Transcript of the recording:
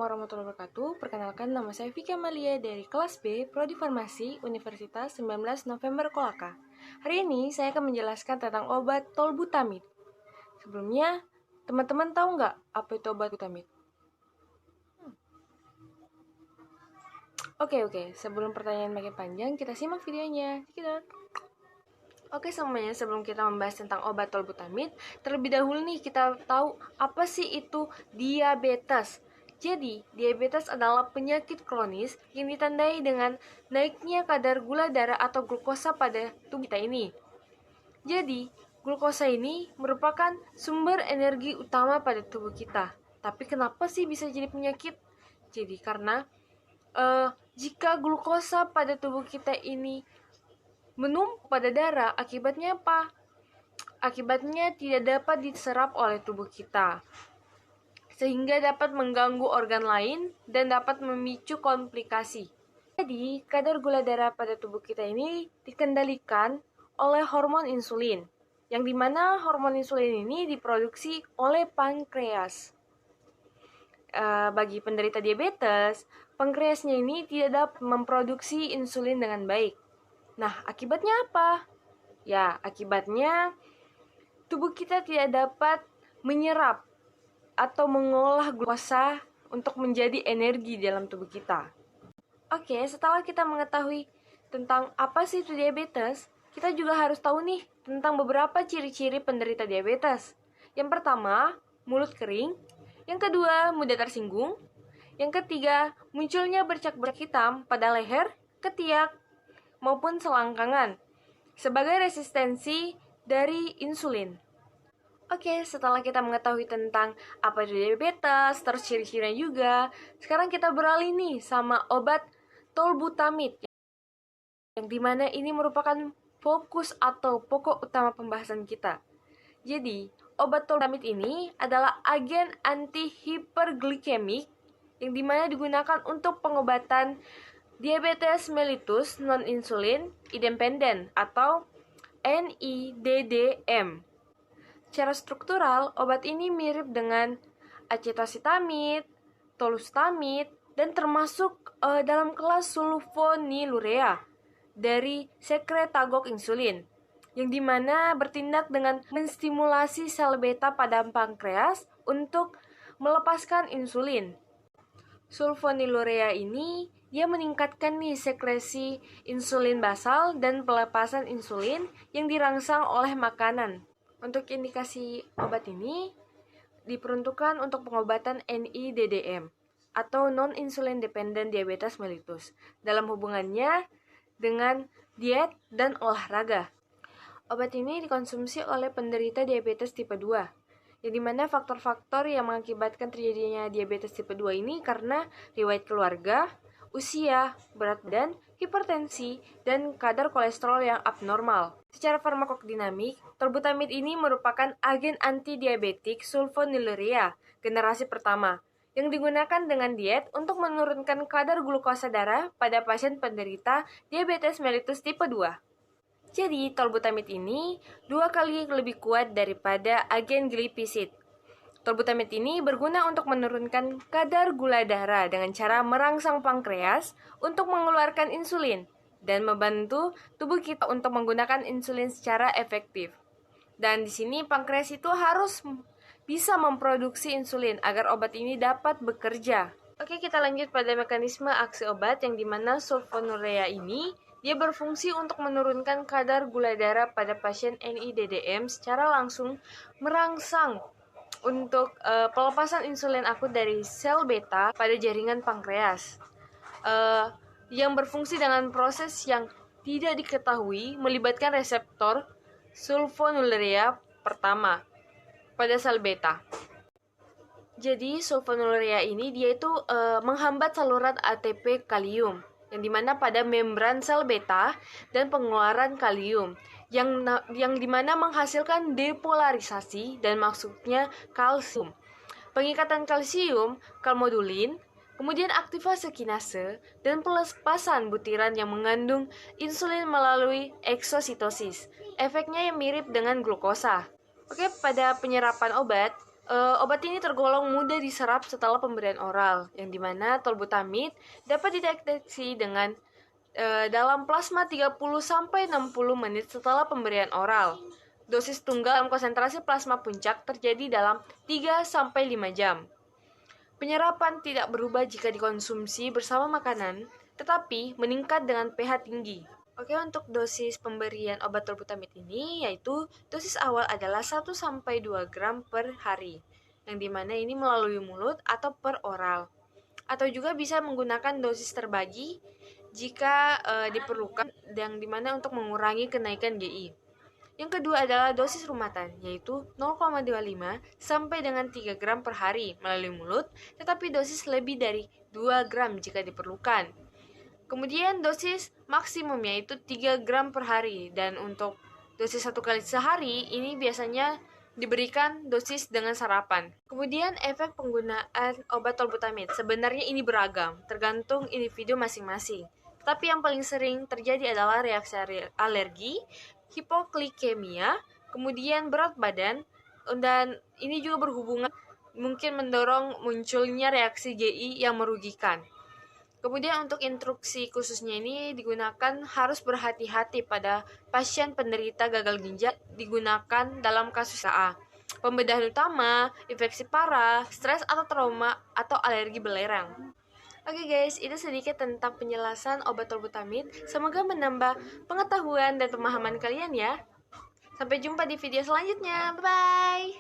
warahmatullahi wabarakatuh. Perkenalkan, nama saya Vika Amalia dari kelas B, Prodi Farmasi, Universitas 19 November Kolaka. Hari ini saya akan menjelaskan tentang obat tolbutamid. Sebelumnya, teman-teman tahu nggak apa itu obat tolbutamid? Oke. Sebelum pertanyaan makin panjang, kita simak videonya. Oke semuanya, sebelum kita membahas tentang obat tolbutamid, terlebih dahulu nih kita tahu apa sih itu diabetes. Jadi, diabetes adalah penyakit kronis yang ditandai dengan naiknya kadar gula darah atau glukosa pada tubuh kita ini. Jadi, glukosa ini merupakan sumber energi utama pada tubuh kita. Tapi kenapa sih bisa jadi penyakit? Jadi karena jika glukosa pada tubuh kita ini menumpuk pada darah, akibatnya apa? Akibatnya tidak dapat diserap oleh tubuh kita, sehingga dapat mengganggu organ lain dan dapat memicu komplikasi. Jadi, kadar gula darah pada tubuh kita ini dikendalikan oleh hormon insulin, yang dimana hormon insulin ini diproduksi oleh pankreas. Bagi penderita diabetes, pankreasnya ini tidak dapat memproduksi insulin dengan baik. Nah, akibatnya apa? Ya, akibatnya tubuh kita tidak dapat menyerap atau mengolah glukosa untuk menjadi energi dalam tubuh kita. Oke, setelah kita mengetahui tentang apa sih itu diabetes, kita juga harus tahu nih tentang beberapa ciri-ciri penderita diabetes. Yang pertama, mulut kering. Yang kedua, mudah tersinggung. Yang ketiga, munculnya bercak-bercak hitam pada leher, ketiak, maupun selangkangan sebagai resistensi dari insulin. Oke, setelah kita mengetahui tentang apa itu diabetes, terus ciri-cirinya juga, sekarang kita beralih nih sama obat tolbutamid, yang dimana ini merupakan fokus atau pokok utama pembahasan kita. Jadi, obat tolbutamid ini adalah agen anti-hiperglikemik yang dimana digunakan untuk pengobatan diabetes mellitus non-insulin independen atau NIDDM. Secara struktural, obat ini mirip dengan acetoacetamid, tolbutamid, dan termasuk dalam kelas sulfonilurea dari sekretagok insulin, yang dimana bertindak dengan menstimulasi sel beta pada pankreas untuk melepaskan insulin. Sulfonilurea ini dia meningkatkan nih sekresi insulin basal dan pelepasan insulin yang dirangsang oleh makanan. Untuk indikasi obat ini diperuntukkan untuk pengobatan NIDDM atau non-insulin dependent diabetes mellitus dalam hubungannya dengan diet dan olahraga. Obat ini dikonsumsi oleh penderita diabetes tipe 2. Yang dimana faktor-faktor yang mengakibatkan terjadinya diabetes tipe 2 ini karena riwayat keluarga, usia, berat badan, hipertensi, dan kadar kolesterol yang abnormal. Secara farmakodinamik, tolbutamid ini merupakan agen antidiabetik sulfonilurea generasi pertama yang digunakan dengan diet untuk menurunkan kadar glukosa darah pada pasien penderita diabetes mellitus tipe 2. Jadi, tolbutamid ini 2 kali lebih kuat daripada agen glipisid. Tolbutamid ini berguna untuk menurunkan kadar gula darah dengan cara merangsang pankreas untuk mengeluarkan insulin dan membantu tubuh kita untuk menggunakan insulin secara efektif. Dan di sini pankreas itu harus bisa memproduksi insulin agar obat ini dapat bekerja. Oke, kita lanjut pada mekanisme aksi obat yang dimana sulfonilurea ini dia berfungsi untuk menurunkan kadar gula darah pada pasien NIDDM secara langsung merangsang untuk pelepasan insulin akut dari sel beta pada jaringan pankreas yang berfungsi dengan proses yang tidak diketahui melibatkan reseptor sulfonilurea pertama pada sel beta. Jadi sulfonilurea ini dia itu menghambat saluran ATP kalium yang dimana pada membran sel beta dan pengeluaran kalium yang dimana menghasilkan depolarisasi dan maksudnya kalsium. Pengikatan kalsium, kalmodulin, kemudian aktivasi kinase dan pelepasan butiran yang mengandung insulin melalui eksositosis. Efeknya yang mirip dengan glukosa. Oke, pada penyerapan obat, Obat ini tergolong mudah diserap setelah pemberian oral, yang dimana tolbutamid dapat dideteksi dengan dalam plasma 30-60 menit setelah pemberian oral. Dosis tunggal dalam konsentrasi plasma puncak terjadi dalam 3-5 jam. Penyerapan tidak berubah jika dikonsumsi bersama makanan, tetapi meningkat dengan pH tinggi. Oke, untuk dosis pemberian obat tolbutamid ini yaitu dosis awal adalah 1-2 gram per hari, yang dimana ini melalui mulut atau per oral. Atau juga bisa menggunakan dosis terbagi jika diperlukan, yang dimana untuk mengurangi kenaikan GI. Yang kedua adalah dosis rumahan, yaitu 0,25 sampai dengan 3 gram per hari melalui mulut, tetapi dosis lebih dari 2 gram jika diperlukan. Kemudian dosis maksimumnya itu 3 gram per hari, dan untuk dosis 1 kali sehari ini biasanya diberikan dosis dengan sarapan. Kemudian efek penggunaan obat tolbutamid sebenarnya ini beragam, tergantung individu masing-masing. Tapi yang paling sering terjadi adalah reaksi alergi, hipoglikemia, kemudian berat badan, dan ini juga berhubungan mungkin mendorong munculnya reaksi GI yang merugikan. Kemudian untuk instruksi khususnya ini digunakan harus berhati-hati pada pasien penderita gagal ginjal digunakan dalam kasus A. Pembedahan utama, infeksi parah, stres atau trauma atau alergi belerang. Oke guys, itu sedikit tentang penjelasan obat tolbutamid. Semoga menambah pengetahuan dan pemahaman kalian ya. Sampai jumpa di video selanjutnya. Bye-bye.